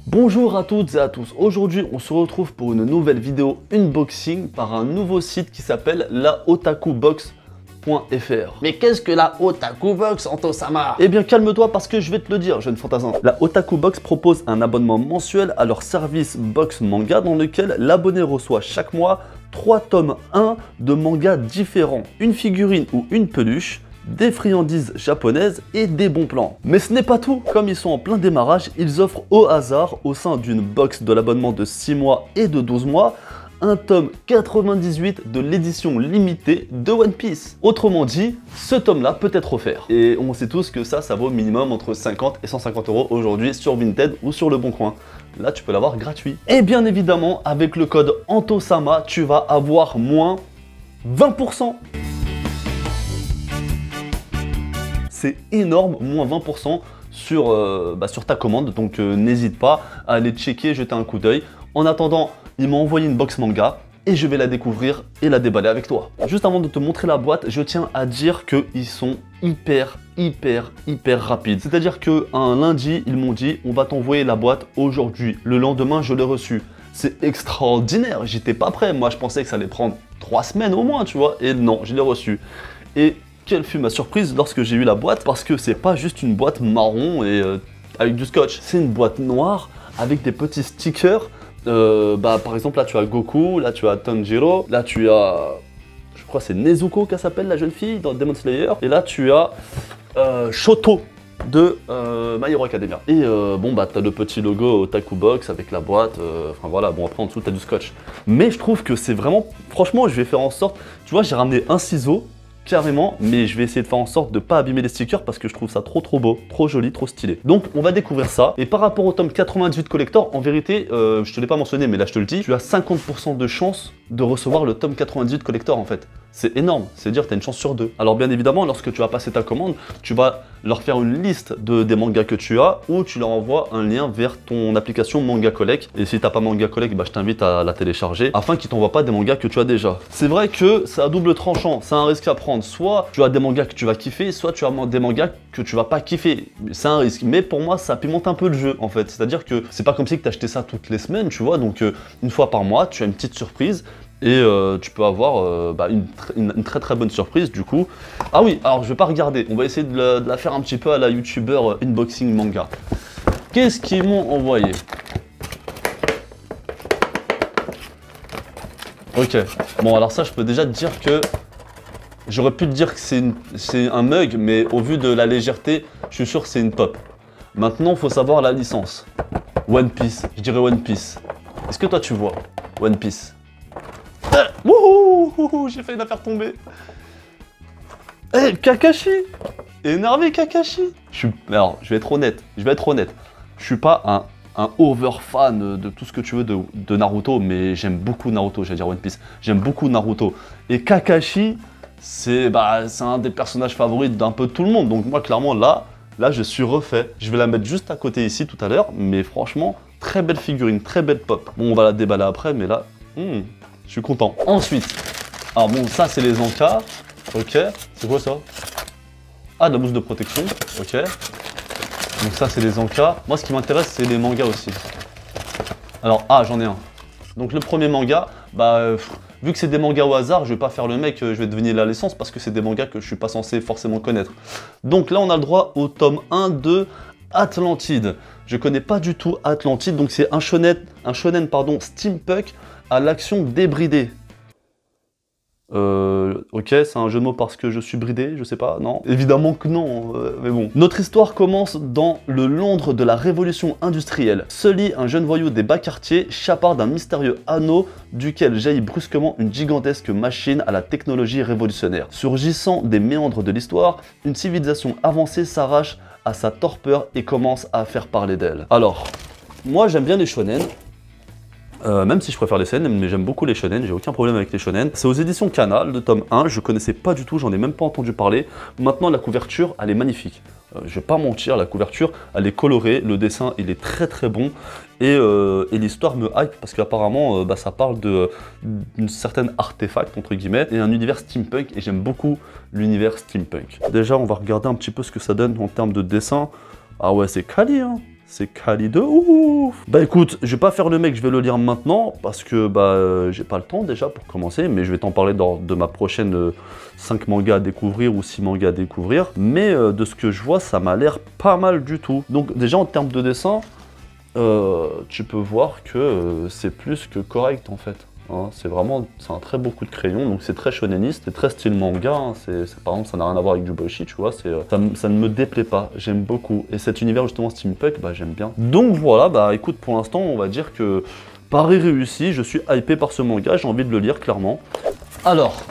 Bonjour à toutes et à tous, aujourd'hui on se retrouve pour une nouvelle vidéo unboxing par un nouveau site qui s'appelle laotakubox.fr. Mais qu'est-ce que la Otakubox, Anto-sama? Eh bien calme-toi parce que je vais te le dire, jeune fantassin. La Otakubox propose un abonnement mensuel à leur service box manga dans lequel l'abonné reçoit chaque mois 3 tomes 1 de mangas différents, une figurine ou une peluche, des friandises japonaises et des bons plans. Mais ce n'est pas tout, comme ils sont en plein démarrage, ils offrent au hasard, au sein d'une box de l'abonnement de 6 mois et de 12 mois, un tome 98 de l'édition limitée de One Piece. Autrement dit, ce tome-là peut être offert. Et on sait tous que ça vaut minimum entre 50 et 150 € aujourd'hui sur Vinted ou sur Le Bon Coin. Là, tu peux l'avoir gratuit. Et bien évidemment, avec le code Anto-sama, tu vas avoir moins 20%. C'est énorme, moins 20% sur ta commande, donc n'hésite pas à aller checker, jeter un coup d'œil. En attendant, il m'a envoyé une box manga et je vais la découvrir et la déballer avec toi. Juste avant de te montrer la boîte, je tiens à dire qu'ils sont hyper rapides. C'est-à-dire qu'un lundi, ils m'ont dit on va t'envoyer la boîte aujourd'hui. Le lendemain, je l'ai reçue. C'est extraordinaire, j'étais pas prêt. Moi, je pensais que ça allait prendre 3 semaines au moins, tu vois. Et non, je l'ai reçue. Et quelle fut ma surprise lorsque j'ai eu la boîte, parce que c'est pas juste une boîte marron et avec du scotch. C'est une boîte noire avec des petits stickers. Par exemple, là tu as Goku, là tu as Tanjiro, là tu as, je crois c'est Nezuko qu'elle s'appelle la jeune fille dans Demon Slayer, et là tu as Shoto de My Hero Academia. Et t'as le petit logo Otaku Box avec la boîte, enfin voilà, bon après en dessous t'as du scotch. Mais je trouve que c'est vraiment, franchement je vais faire en sorte, tu vois j'ai ramené un ciseau, carrément, mais je vais essayer de faire en sorte de ne pas abîmer les stickers parce que je trouve ça trop beau, trop joli, trop stylé. Donc on va découvrir ça. Et par rapport au tome 98 collector, en vérité, je te l'ai pas mentionné, mais là je te le dis, tu as 50% de chance de recevoir le tome 98 collector en fait. C'est énorme, c'est-à-dire que tu as une chance sur 2. Alors bien évidemment, lorsque tu vas passer ta commande, tu vas leur faire une liste des mangas que tu as ou tu leur envoies un lien vers ton application Manga Collect. Et si tu n'as pas Manga Collect, je t'invite à la télécharger afin qu'ils t'envoient pas des mangas que tu as déjà. C'est vrai que c'est à double tranchant, c'est un risque à prendre. Soit tu as des mangas que tu vas kiffer, soit tu as des mangas que tu vas pas kiffer. C'est un risque, mais pour moi ça pimente un peu le jeu en fait. C'est-à-dire que c'est pas comme si tu achetais ça toutes les semaines, tu vois. Donc une fois par mois, tu as une petite surprise. Et tu peux avoir une très bonne surprise du coup. Ah oui, alors je vais pas regarder, on va essayer de la faire un petit peu à la youtubeur unboxing manga. Qu'est-ce qu'ils m'ont envoyé? Ok, bon alors ça je peux déjà te dire que j'aurais pu te dire que c'est un mug, mais au vu de la légèreté, je suis sûr que c'est une pop. Maintenant, il faut savoir la licence. One Piece, je dirais One Piece. Est-ce que toi tu vois One Piece? Wouhou, j'ai failli la faire tomber. Kakashi. Énervé Kakashi. Alors, je vais être honnête. Je suis pas un over fan de tout ce que tu veux de Naruto, mais j'aime beaucoup Naruto, j'allais dire One Piece. J'aime beaucoup Naruto. Et Kakashi, c'est un des personnages favoris d'un peu tout le monde. Donc moi, clairement, là, je suis refait. Je vais la mettre juste à côté ici tout à l'heure, mais franchement, très belle figurine, très belle pop. Bon, on va la déballer après, mais là... je suis content. Ensuite, alors bon, ça c'est les encas. Ok, c'est quoi ça? Ah, de la mousse de protection. Ok. Donc ça c'est les encas. Moi ce qui m'intéresse c'est les mangas aussi. Alors, j'en ai un. Donc le premier manga, vu que c'est des mangas au hasard, je vais pas faire le mec, je vais devenir la licence parce que c'est des mangas que je suis pas censé forcément connaître. Donc là on a le droit au tome 1 de Atlantide. Je connais pas du tout Atlantide, donc c'est un shonen steampunk à l'action débridée. Ok, c'est un jeu de mots parce que je suis bridé, je sais pas, non? Évidemment que non, mais bon. Notre histoire commence dans le Londres de la révolution industrielle. Sully, un jeune voyou des bas quartiers, chaparde d'un mystérieux anneau duquel jaillit brusquement une gigantesque machine à la technologie révolutionnaire. Surgissant des méandres de l'histoire, une civilisation avancée s'arrache à sa torpeur et commence à faire parler d'elle. Alors, moi j'aime bien les shonen. Même si je préfère les seinen, mais j'aime beaucoup les shonen, j'ai aucun problème avec les shonen. C'est aux éditions Canal, le tome 1, je connaissais pas du tout, j'en ai même pas entendu parler. Maintenant la couverture, elle est magnifique. Je vais pas mentir, la couverture, elle est colorée, le dessin, il est très bon. Et l'histoire me hype parce qu'apparemment, ça parle d'une certaine artefact, entre guillemets, et un univers steampunk, et j'aime beaucoup l'univers steampunk. Déjà, on va regarder un petit peu ce que ça donne en termes de dessin. Ah ouais, c'est quali, hein. C'est quali de ouf. Bah écoute, je vais pas faire le mec, je vais le lire maintenant parce que bah j'ai pas le temps déjà pour commencer, mais je vais t'en parler de ma prochaine 5 mangas à découvrir ou 6 mangas à découvrir. Mais de ce que je vois, ça m'a l'air pas mal du tout. Donc déjà en termes de dessin, tu peux voir que c'est plus que correct en fait. Hein, c'est un très beau coup de crayon, donc c'est très shoneniste, c'est très style manga, hein, par exemple ça n'a rien à voir avec du boshi, tu vois, ça ne me déplaît pas, j'aime beaucoup, et cet univers justement steampunk, bah j'aime bien. Donc voilà, bah écoute, pour l'instant on va dire que pari réussi, je suis hypé par ce manga, j'ai envie de le lire clairement. Alors,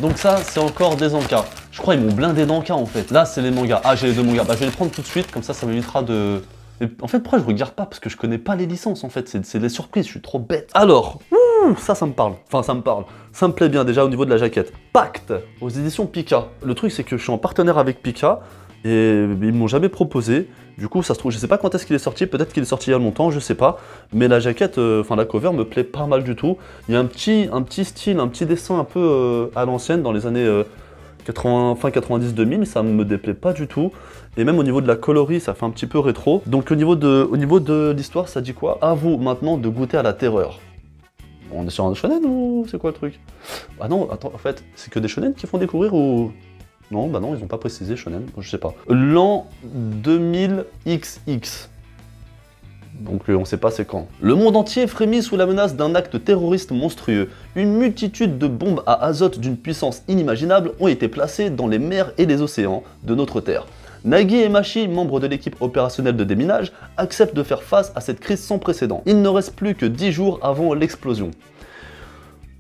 donc ça c'est encore des encas, je crois ils m'ont blindé d'encas en fait, là c'est les mangas, ah j'ai les deux mangas, bah je vais les prendre tout de suite, comme ça m'évitera de... Mais en fait pourquoi je regarde pas, parce que je connais pas les licences en fait, c'est des surprises, je suis trop bête. Alors, ça me parle. Enfin, ça me parle. Ça me plaît bien déjà au niveau de la jaquette. Pacte aux éditions Pika. Le truc, c'est que je suis en partenaire avec Pika et ils m'ont jamais proposé. Du coup, ça se trouve, je sais pas quand est-ce qu'il est sorti. Peut-être qu'il est sorti il y a longtemps, je sais pas. Mais la jaquette, enfin la cover me plaît pas mal du tout. Il y a un petit style, un petit dessin un peu à l'ancienne dans les années 80, fin 90-2000. Ça me déplaît pas du tout. Et même au niveau de la coloris, ça fait un petit peu rétro. Donc au niveau de l'histoire, ça dit quoi? À vous maintenant de goûter à la terreur. On est sur un shonen ou c'est quoi le truc? Ah non, attends, en fait, c'est que des shonen qui font découvrir ou... Non, bah non, ils ont pas précisé shonen, je sais pas. L'an 2000XX. Donc on sait pas c'est quand. Le monde entier frémit sous la menace d'un acte terroriste monstrueux. Une multitude de bombes à azote d'une puissance inimaginable ont été placées dans les mers et les océans de notre Terre. Nagi et Machi, membres de l'équipe opérationnelle de déminage, acceptent de faire face à cette crise sans précédent. Il ne reste plus que 10 jours avant l'explosion.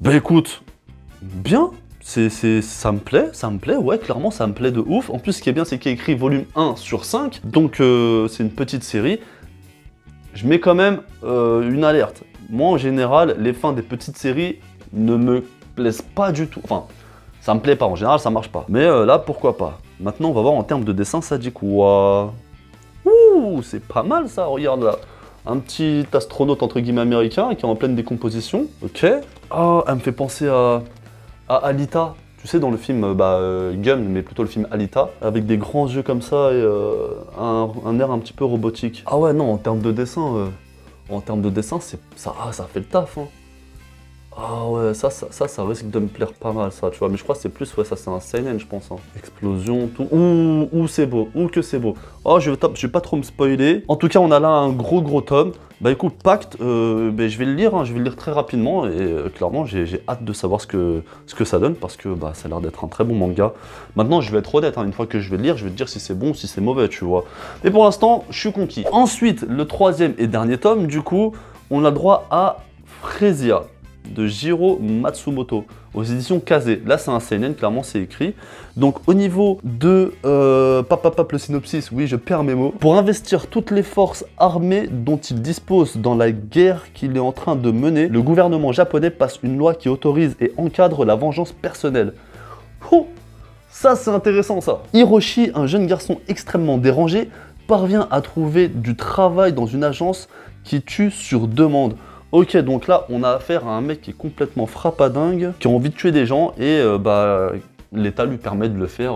Bah écoute, bien, ça me plaît, ouais, clairement ça me plaît de ouf. En plus, ce qui est bien, c'est qu'il y a écrit volume 1 sur 5, donc c'est une petite série. Je mets quand même une alerte. Moi, en général, les fins des petites séries ne me plaisent pas du tout. Enfin, ça me plaît pas, en général, ça marche pas. Mais là, pourquoi pas. Maintenant, on va voir en termes de dessin, ça dit quoi? Ouh, c'est pas mal ça, regarde là. Un petit astronaute entre guillemets américain qui est en pleine décomposition. Ok. Ah, elle me fait penser à Alita. Tu sais, dans le film Gun, mais plutôt le film Alita, avec des grands yeux comme ça et un air un petit peu robotique. Ah ouais, non, en termes de dessin, ça fait le taf. Hein. Ah ouais, ça risque de me plaire pas mal, ça, tu vois. Mais je crois que c'est plus, ouais, ça c'est un seinen, je pense. Hein. Explosion, tout. Ouh, c'est beau, que c'est beau. Oh, je vais pas trop me spoiler. En tout cas, on a là un gros tome. Bah écoute, Pacte, je vais le lire, hein, je vais le lire très rapidement. Et clairement, j'ai hâte de savoir ce que ça donne, parce que bah, ça a l'air d'être un très bon manga. Maintenant, je vais être honnête, hein, une fois que je vais le lire, je vais te dire si c'est bon ou si c'est mauvais, tu vois. Mais pour l'instant, je suis conquis. Ensuite, le troisième et dernier tome, du coup, on a droit à Fresia de Jiro Matsumoto aux éditions Kazé. Là c'est un seinen, clairement c'est écrit. Donc au niveau de le synopsis, oui je perds mes mots. Pour investir toutes les forces armées dont il dispose dans la guerre qu'il est en train de mener, le gouvernement japonais passe une loi qui autorise et encadre la vengeance personnelle. Oh, ça c'est intéressant ça. Hiroshi, un jeune garçon extrêmement dérangé, parvient à trouver du travail dans une agence qui tue sur demande. Ok, donc là, on a affaire à un mec qui est complètement frappadingue, qui a envie de tuer des gens, et l'État lui permet de le faire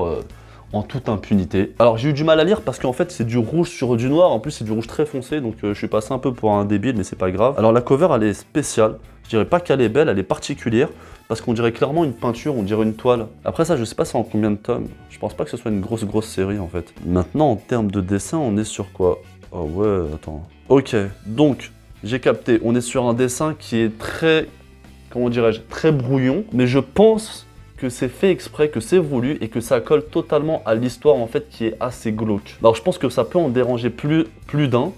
en toute impunité. Alors, j'ai eu du mal à lire parce qu'en fait, c'est du rouge sur du noir, en plus, c'est du rouge très foncé, donc je suis passé un peu pour un débile, mais c'est pas grave. Alors, la cover, elle est spéciale. Je dirais pas qu'elle est belle, elle est particulière, parce qu'on dirait clairement une peinture, on dirait une toile. Après ça, je sais pas c'est en combien de tomes. Je pense pas que ce soit une grosse série, en fait. Maintenant, en termes de dessin, on est sur quoi? Oh ouais, attends. Ok, donc... J'ai capté, on est sur un dessin qui est très, comment dirais-je, très brouillon, mais je pense que c'est fait exprès, que c'est voulu et que ça colle totalement à l'histoire en fait qui est assez glauque. Alors je pense que ça peut en déranger plus d'un,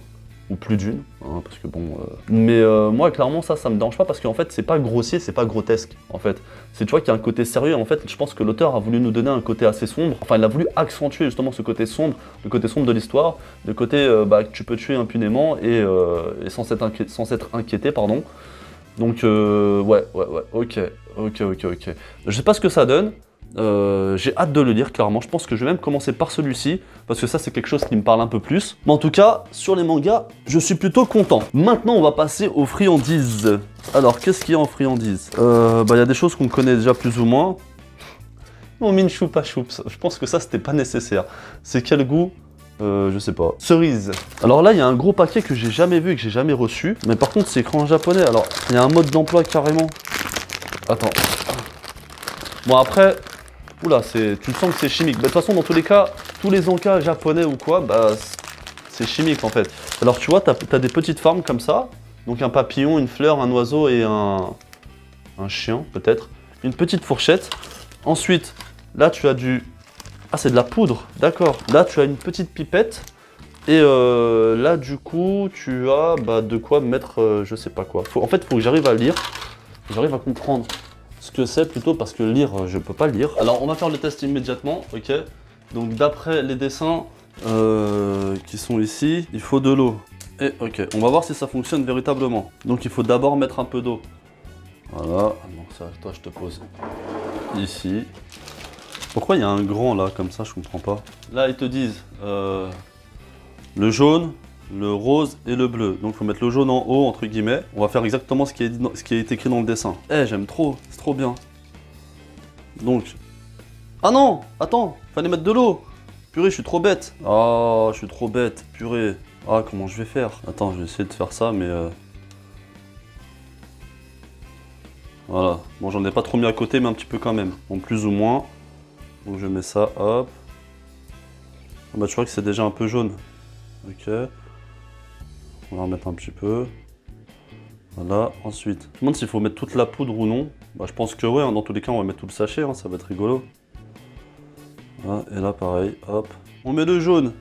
ou plus d'une, hein, parce que bon... Mais moi clairement ça me dérange pas parce qu'en fait c'est pas grossier, c'est pas grotesque en fait. C'est tu vois qu'il y a un côté sérieux en fait, je pense que l'auteur a voulu nous donner un côté assez sombre, enfin il a voulu accentuer justement ce côté sombre, le côté sombre de l'histoire, le côté que tu peux tuer impunément et sans être inquiété, pardon. Donc ouais, ok. Je sais pas ce que ça donne. J'ai hâte de le lire clairement, je pense que je vais même commencer par celui-ci parce que ça c'est quelque chose qui me parle un peu plus. Mais en tout cas, sur les mangas, je suis plutôt content. Maintenant on va passer aux friandises. Alors qu'est-ce qu'il y a en friandises? Y a des choses qu'on connaît déjà plus ou moins. Mon mine choupa choups, je pense que ça c'était pas nécessaire. C'est quel goût? Je sais pas. Cerise. Alors là, il y a un gros paquet que j'ai jamais vu et que j'ai jamais reçu. Mais par contre, c'est écrit en japonais. Alors, il y a un mode d'emploi carrément. Attends. Bon, après... Oula, tu sens que c'est chimique. Bah, de toute façon, dans tous les cas, tous les encas japonais ou quoi, bah, c'est chimique en fait. Alors, tu vois, t'as des petites formes comme ça. Donc, un papillon, une fleur, un oiseau et un chien, peut-être. Une petite fourchette. Ensuite, là, tu as du... Ah, c'est de la poudre, d'accord. Là, tu as une petite pipette. Et là, du coup, tu as de quoi mettre, je sais pas quoi. En fait, il faut que j'arrive à lire. J'arrive à comprendre ce que c'est plutôt parce que lire, je peux pas lire. Alors, on va faire le test immédiatement, ok. Donc, d'après les dessins qui sont ici, il faut de l'eau. Et ok, on va voir si ça fonctionne véritablement. Donc, il faut d'abord mettre un peu d'eau. Voilà, donc ça, toi, je te pose ici. Pourquoi il y a un grand là, comme ça, je comprends pas. Là, ils te disent le jaune, le rose et le bleu. Donc, il faut mettre le jaune en haut, entre guillemets. On va faire exactement ce qui est écrit dans le dessin. Eh, j'aime trop, c'est trop bien. Donc... Ah non, attends, fallait mettre de l'eau. Purée, je suis trop bête. Ah, je suis trop bête, purée. Ah, comment je vais faire? Attends, je vais essayer de faire ça, mais... Voilà. Bon, j'en ai pas trop mis à côté, mais un petit peu quand même. Bon, plus ou moins. Donc, je mets ça, hop. Ah bah, tu vois que c'est déjà un peu jaune. Ok. On va en mettre un petit peu. Voilà, ensuite. Je me demande s'il faut mettre toute la poudre ou non. Bah, je pense que ouais, hein, dans tous les cas, on va mettre tout le sachet, hein, ça va être rigolo. Voilà, et là, pareil, hop. On met le jaune.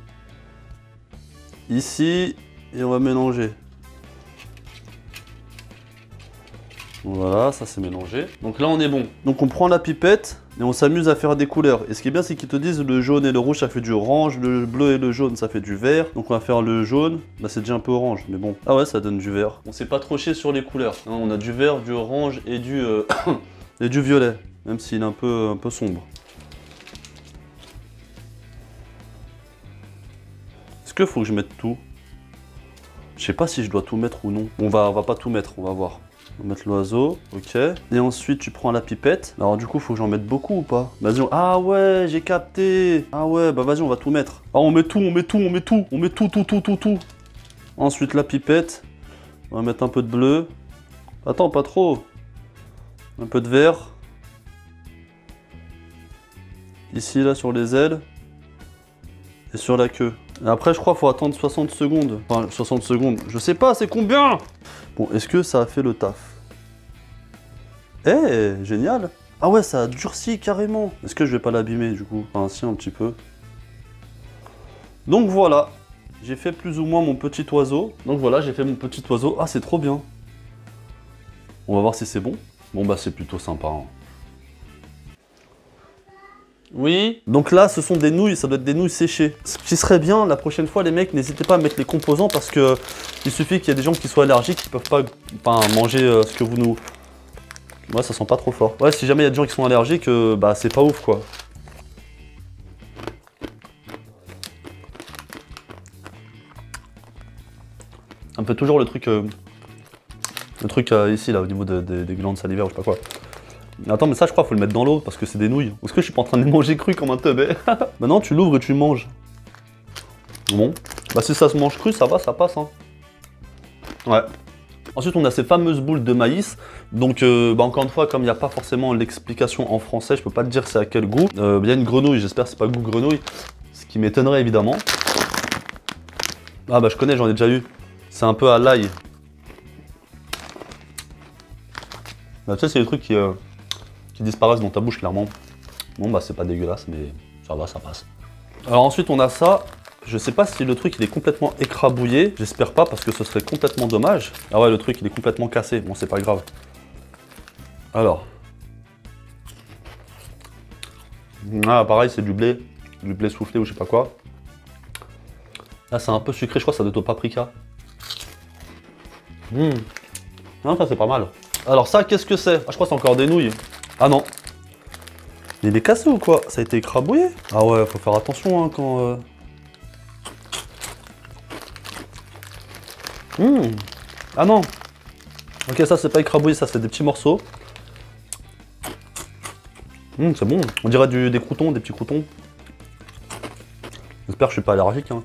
Ici, et on va mélanger. Voilà, ça c'est mélangé. Donc là, on est bon. Donc on prend la pipette et on s'amuse à faire des couleurs. Et ce qui est bien, c'est qu'ils te disent le jaune et le rouge, ça fait du orange. Le bleu et le jaune, ça fait du vert. Donc on va faire le jaune. Bah c'est déjà un peu orange, mais bon. Ah ouais, ça donne du vert. On s'est pas trop chier sur les couleurs. Hein, on a du vert, du orange et du, et du violet. Même s'il est un peu sombre. Est-ce qu'il faut que je mette tout? Je sais pas si je dois tout mettre ou non. On va pas tout mettre, on va voir. On va mettre l'oiseau, ok. Et ensuite, tu prends la pipette. Alors du coup, faut que j'en mette beaucoup ou pas? Vas-y, ah ouais, j'ai capté. Ah ouais, bah vas-y, on va tout mettre. Ah, on met tout, on met tout, on met tout. On met tout, tout, tout, tout, tout. Ensuite, la pipette. On va mettre un peu de bleu. Attends, pas trop. Un peu de vert. Ici, là, sur les ailes. Et sur la queue. Et après, je crois qu'il faut attendre 60 secondes. Enfin, 60 secondes. Je sais pas, c'est combien? Bon, est-ce que ça a fait le taf? Eh, génial! Ah ouais, ça a durci carrément. Est-ce que je vais pas l'abîmer du coup? Enfin, si, un petit peu. Donc voilà, j'ai fait plus ou moins mon petit oiseau. Donc voilà, j'ai fait mon petit oiseau. Ah, c'est trop bien. On va voir si c'est bon. Bon, bah c'est plutôt sympa. Hein. Oui. Donc là, ce sont des nouilles, ça doit être des nouilles séchées. Ce qui serait bien, la prochaine fois, les mecs, n'hésitez pas à mettre les composants parce que il suffit qu'il y ait des gens qui soient allergiques, qui peuvent pas manger ce que vous nous... Ouais, ça sent pas trop fort. Ouais, si jamais il y a des gens qui sont allergiques, bah c'est pas ouf, quoi. Ça me fait toujours le truc ici, là, au niveau des glandes salivaires, je sais pas quoi. Attends, mais ça, je crois, faut le mettre dans l'eau parce que c'est des nouilles. Est-ce que je suis pas en train de les manger cru comme un teubé? Maintenant, tu l'ouvres et tu manges. Bon. Bah, si ça se mange cru, ça va, ça passe, hein. Ouais. Ensuite, on a ces fameuses boules de maïs. Donc, bah, encore une fois, comme il n'y a pas forcément l'explication en français, je peux pas te dire c'est à quel goût. Il y a une grenouille, j'espère que c'est pas goût grenouille. Ce qui m'étonnerait, évidemment. Ah, bah, je connais, j'en ai déjà eu. C'est un peu à l'ail. Bah, tu sais, c'est des trucs qui disparaissent dans ta bouche, clairement. Bon, bah, c'est pas dégueulasse, mais ça va, ça passe. Alors, ensuite, on a ça. Je sais pas si le truc il est complètement écrabouillé, j'espère pas parce que ce serait complètement dommage. Ah ouais, le truc il est complètement cassé, bon c'est pas grave. Alors. Ah pareil, c'est du blé soufflé ou je sais pas quoi. Là c'est un peu sucré, je crois que ça doit être au paprika. Non, ça c'est pas mal. Alors ça, qu'est-ce que c'est? Ah, je crois que c'est encore des nouilles. Ah non. Il est cassé ou quoi? Ça a été écrabouillé? Ah ouais, faut faire attention hein, quand... Ah non. Ok, ça c'est pas écrabouillé, ça c'est des petits morceaux. C'est bon. On dirait des croutons, des petits croutons. J'espère que je suis pas allergique. Hein.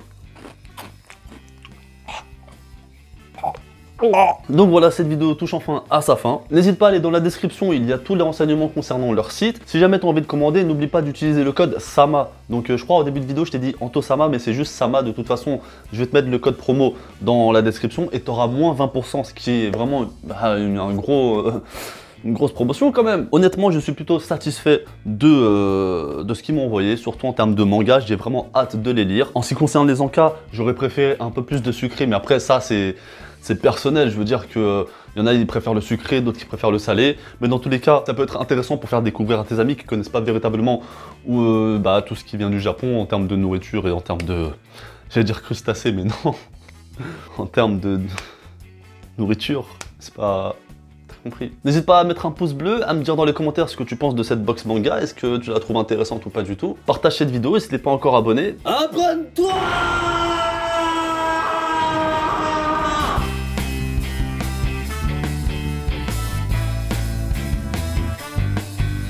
Donc voilà, cette vidéo touche enfin à sa fin. N'hésite pas à aller dans la description, il y a tous les renseignements concernant leur site. Si jamais tu as envie de commander, n'oublie pas d'utiliser le code SAMA. Donc je crois au début de vidéo, je t'ai dit Antosama, mais c'est juste SAMA. De toute façon, je vais te mettre le code promo dans la description et tu auras moins 20%, ce qui est vraiment une grosse promotion quand même. Honnêtement, je suis plutôt satisfait de ce qu'ils m'ont envoyé, surtout en termes de manga. J'ai vraiment hâte de les lire. En ce qui concerne les encas, j'aurais préféré un peu plus de sucré, mais après ça, c'est personnel. Je veux dire que y en a, ils préfèrent le sucré, d'autres qui préfèrent le salé. Mais dans tous les cas, ça peut être intéressant pour faire découvrir à tes amis qui connaissent pas véritablement tout ce qui vient du Japon en termes de nourriture et en termes de... J'allais dire crustacés, mais non. En termes de nourriture, c'est pas... Compris. N'hésite pas à mettre un pouce bleu, à me dire dans les commentaires ce que tu penses de cette box manga, est-ce que tu la trouves intéressante ou pas du tout. Partage cette vidéo et si t'es pas encore abonné, abonne-toi!